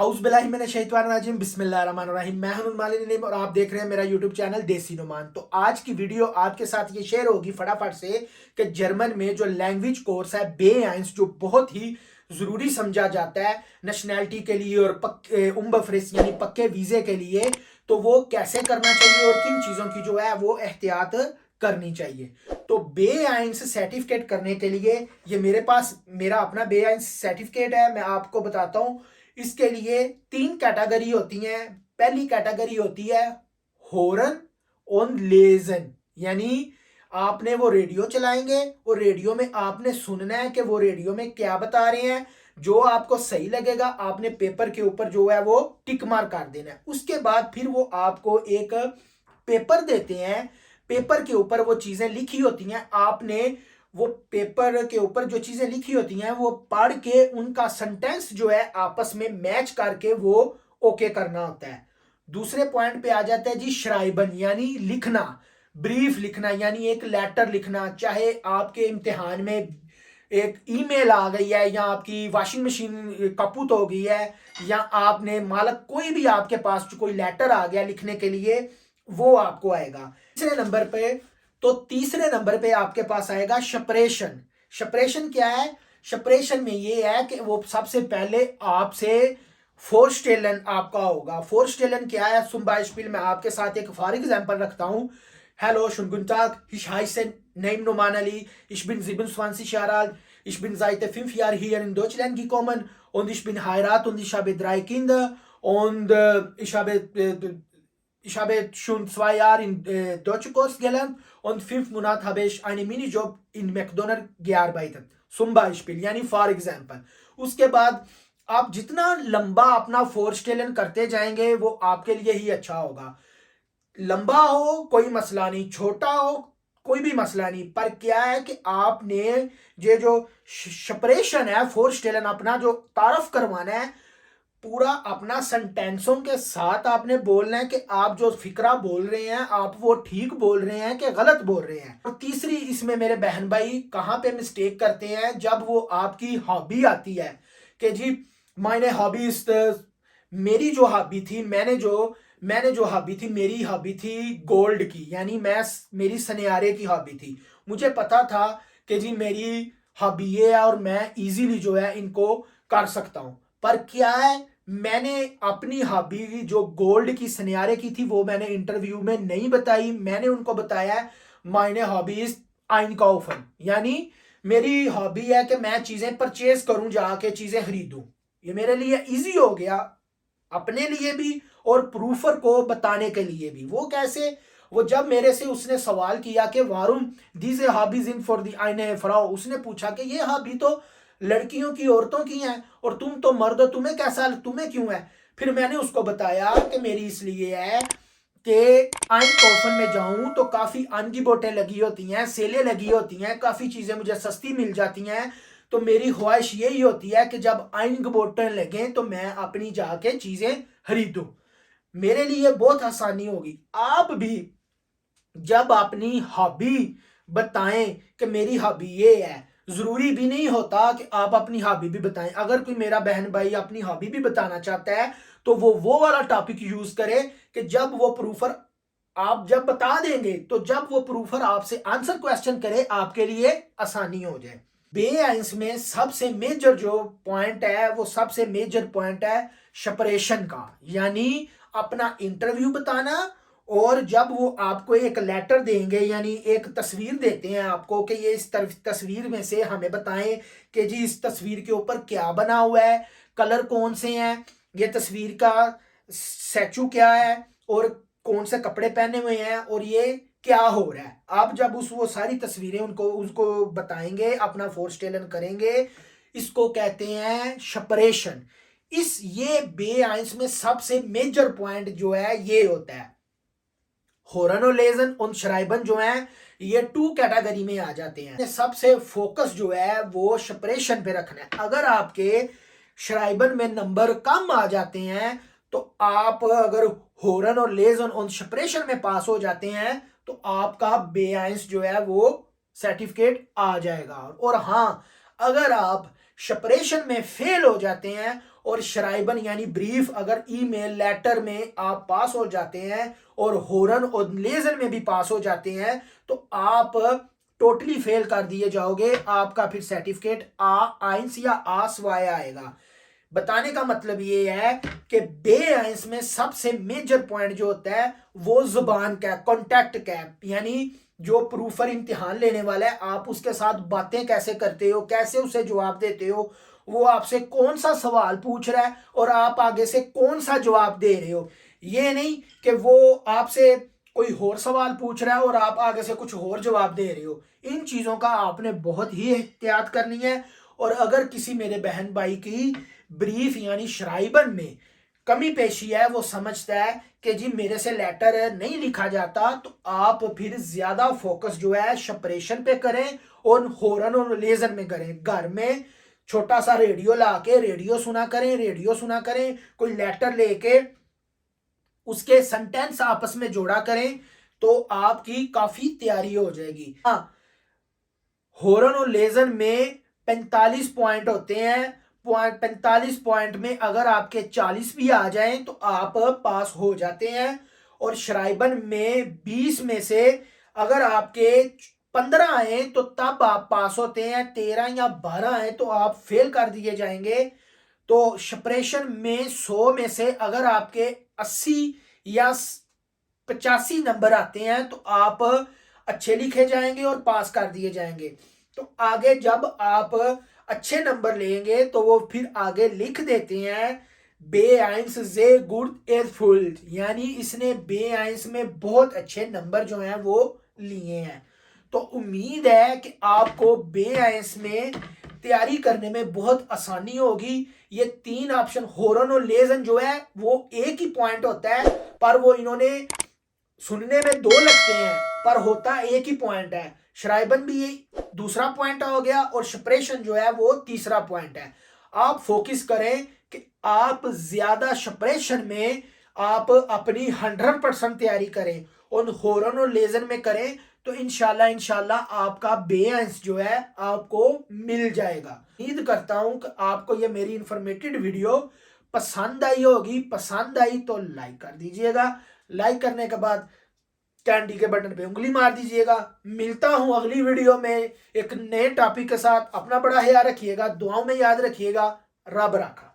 औज़ुबिल्लाहिमिनश्शैतानिर्रजीम बिस्मिल्लाहिर्रहमानिर्रहीम। मैं हूं मालिनी नईम और आप देख रहे हैं मेरा यूट्यूब चैनल देसी नुमान। तो आज की वीडियो आपके साथ ये शेयर होगी फटाफट से कि जर्मन में जो लैंग्वेज कोर्स है B1 जो बहुत ही ज़रूरी समझा जाता है नेशनैलिटी के लिए और पक्के उम्बफ्रिस यानी पक्के वीज़े के लिए, तो वो कैसे करना चाहिए और किन चीज़ों की जो है वो एहतियात करनी चाहिए। तो B1 सर्टिफिकेट करने के लिए ये मेरे पास मेरा अपना B1 सर्टिफिकेट है, मैं आपको बताता हूँ। इसके लिए 3 कैटेगरी होती हैं। पहली कैटेगरी होती है हॉर्न और लेजन, यानी आपने वो रेडियो चलाएंगे और रेडियो में आपने सुनना है कि वो रेडियो में क्या बता रहे हैं। जो आपको सही लगेगा आपने पेपर के ऊपर जो है वो टिक मार कर देना है। उसके बाद फिर वो आपको एक पेपर देते हैं। पेपर के ऊपर वो चीजें लिखी होती हैं, आपने वो पेपर के ऊपर जो चीजें लिखी होती हैं वो पढ़ के उनका सेंटेंस जो है आपस में मैच करके वो ओके करना होता है। दूसरे पॉइंट पे आ जाता है जी श्राइबन, यानी लिखना, ब्रीफ लिखना, यानी एक लेटर लिखना। चाहे आपके इम्तिहान में एक ईमेल आ गई है या आपकी वॉशिंग मशीन कपूत हो गई है या आपने मालक कोई भी आपके पास कोई लेटर आ गया लिखने के लिए, वो आपको आएगा। तीसरे नंबर पे आपके पास आएगा शपरेशन। शपरेशन क्या है? शपरेशन में ये है कि वो सबसे पहले आपसे फोरस्टेलन आपका होगा। फोरस्टेलन क्या है? सुन बाइस्पिल में आपके साथ एक फॉर एग्जांपल रखता हूं। Hello schönen guten Tag, ich heiße Naim Noman Ali, ich bin 27 Jahre alt, ich bin seit 5 Jahren hier in Deutschland gekommen und ich bin heiratet und ich habe 3 Kinder und ich habe schon 2 Jahre in deutsche Kurs gelernt und 5 Monate habe ich einen Minijob in McDonald's gearbeitet, zum Beispiel, यानी for example. उसके बाद आप जितना लंबा अपना फोरस्टेलन करते जाएंगे वो आपके लिए ही अच्छा होगा। लंबा हो कोई मसला नहीं, छोटा हो कोई भी मसला नहीं, पर क्या है कि आपने ये जो शपरेशन है फोरस्टेलन अपना जो तारफ करवाना है, पूरा अपना सेंटेंसों के साथ आपने बोलना है कि आप जो फिक्रा बोल रहे हैं आप वो ठीक बोल रहे हैं कि गलत बोल रहे हैं। और तीसरी इसमें मेरे बहन भाई कहां पे मिस्टेक करते हैं, जब वो आपकी हॉबी आती है कि जी मायने हॉबी, मेरी जो हॉबी थी, मैंने जो हॉबी थी, मेरी हॉबी थी गोल्ड की, यानी मेरी सनियारे की हॉबी थी। मुझे पता था कि जी मेरी हॉबी ये है और मैं इजीली जो है इनको कर सकता हूं। पर क्या है, मैंने अपनी हॉबी जो गोल्ड की सनियारे की थी वो मैंने इंटरव्यू में नहीं बताई। मैंने उनको बताया मायने हॉबी इज आइनकाउफन, यानी मेरी हॉबी है कि मैं चीजें परचेज करूं, जाके चीजें खरीदूं। ये मेरे लिए इजी हो गया, अपने लिए भी और प्रूफर को बताने के लिए भी। वो कैसे? वो जब मेरे से उसने सवाल किया कि वारुम these hobbies in for the आईने फराओ, उसने पूछा कि ये हॉबी तो लड़कियों की, औरतों की है और तुम तो मर्द हो, तुम्हें कैसा, तुम्हें क्यों है? फिर मैंने उसको बताया कि मेरी इसलिए है कि आइन कॉफन में जाऊं तो काफी अन्न की बोटें लगी होती हैं, सेलें लगी होती हैं, काफी चीजें मुझे सस्ती मिल जाती हैं। तो मेरी ख्वाहिश यही होती है कि जब आइन की बोटें लगें तो मैं अपनी जाके चीजें खरीदूं। मेरे लिए बहुत आसानी होगी। आप भी जब अपनी हॉबी बताएं कि मेरी हॉबी ये है, जरूरी भी नहीं होता कि आप अपनी हॉबी भी बताएं। अगर कोई मेरा बहन भाई अपनी हॉबी भी बताना चाहता है तो वो वाला टॉपिक यूज करे कि जब वो प्रूफर आप जब बता देंगे तो जब वो प्रूफर आपसे आंसर क्वेश्चन करे आपके लिए आसानी हो जाए। B1 में सबसे मेजर जो पॉइंट है वो सबसे मेजर पॉइंट है शपरेशन का, यानी अपना इंटरव्यू बताना। और जब वो आपको एक लेटर देंगे यानी एक तस्वीर देते हैं आपको कि ये इस तस्वीर में से हमें बताएं कि जी इस तस्वीर के ऊपर क्या बना हुआ है, कलर कौन से हैं, ये तस्वीर का स्टैचू क्या है और कौन से कपड़े पहने हुए हैं और ये क्या हो रहा है। आप जब वो सारी तस्वीरें उनको उसको बताएंगे, अपना फोरस्टेलन करेंगे, इसको कहते हैं शपरेशन। ये B1 में सबसे मेजर पॉइंट जो है ये होता है। हॉर्न और लेजन और श्राइबन जो है ये 2 कैटेगरी में आ जाते हैं। सबसे फोकस जो है वो शपरेशन पे रखना है। अगर आपके श्राइबन में नंबर कम आ जाते हैं तो आप अगर हॉर्न और लेजन और शपरेशन में पास हो जाते हैं तो आपका B1 जो है वो सर्टिफिकेट आ जाएगा। और हाँ, अगर आप शपरेशन में फेल हो जाते हैं और श्राइबन यानी ब्रीफ अगर ईमेल लेटर में आप पास हो जाते हैं और होरन और लेजन में भी पास हो जाते हैं तो आप टोटली फेल कर दिए जाओगे। आपका फिर सर्टिफिकेट आइंस या आसवाय आएगा। बताने का मतलब ये है कि बे आइंस में सबसे मेजर पॉइंट जो होता है वो जुबान का कॉन्टैक्ट का, यानी जो प्रूफर इम्तिहान लेने वाला है आप उसके साथ बातें कैसे करते हो, कैसे उसे जवाब देते हो, वो आपसे कौन सा सवाल पूछ रहा है और आप आगे से कौन सा जवाब दे रहे हो। ये नहीं कि वो आपसे कोई और सवाल पूछ रहा है और आप आगे से कुछ और जवाब दे रहे हो। इन चीज़ों का आपने बहुत ही एहतियात करनी है। और अगर किसी मेरे बहन भाई की ब्रीफ यानी श्राइबन में कमी पेशी है, वो समझता है कि जी मेरे से लेटर नहीं लिखा जाता, तो आप फिर ज्यादा फोकस जो है शपरेशन पे करें और होरन और लेजर में करें। घर में छोटा सा रेडियो ला के रेडियो सुना करें, रेडियो सुना करें, कोई लेटर लेके उसके सेंटेंस आपस में जोड़ा करें तो आपकी काफी तैयारी हो जाएगी। हाँ, होरन और लेजर में 45 पॉइंट होते हैं। 45 पॉइंट में अगर आपके 40 भी आ जाएं तो आप पास हो जाते हैं। और श्राइबन में 20 में से अगर आपके 15 आए तो तब आप पास होते हैं, 13 या 12 आए तो आप फेल कर दिए जाएंगे। तो शपरेशन में 100 में से अगर आपके 80 या 85 नंबर आते हैं तो आप अच्छे लिखे जाएंगे और पास कर दिए जाएंगे। तो आगे जब आप अच्छे नंबर लेंगे तो वो फिर आगे लिख देते हैं बे आइंस जे गुड एज फुल, यानी इसने बे आइंस में बहुत अच्छे नंबर जो हैं वो लिए हैं। तो उम्मीद है कि आपको बे आइंस में तैयारी करने में बहुत आसानी होगी। ये 3 ऑप्शन होरन और लेजन जो है वो एक ही पॉइंट होता है, पर वो इन्होंने सुनने में 2 लगते हैं पर होता एक ही पॉइंट है। श्राइबन भी दूसरा पॉइंट हो गया और शपरेशन जो है वो तीसरा पॉइंट है। आप फोकस करें कि आप ज्यादा शपरेशन में आप अपनी 100% तैयारी करें और होरन और लेजन में करें तो इंशाल्लाह आपका बेअंस जो है आपको मिल जाएगा। उम्मीद करता हूं कि आपको ये मेरी इंफॉर्मेटिव वीडियो पसंद आई होगी। पसंद आई तो लाइक कर दीजिएगा। लाइक करने के बाद कैंडी के बटन पे उंगली मार दीजिएगा। मिलता हूं अगली वीडियो में एक नए टॉपिक के साथ। अपना बड़ा ख्याल रखिएगा, दुआओं में याद रखिएगा। रब राखा।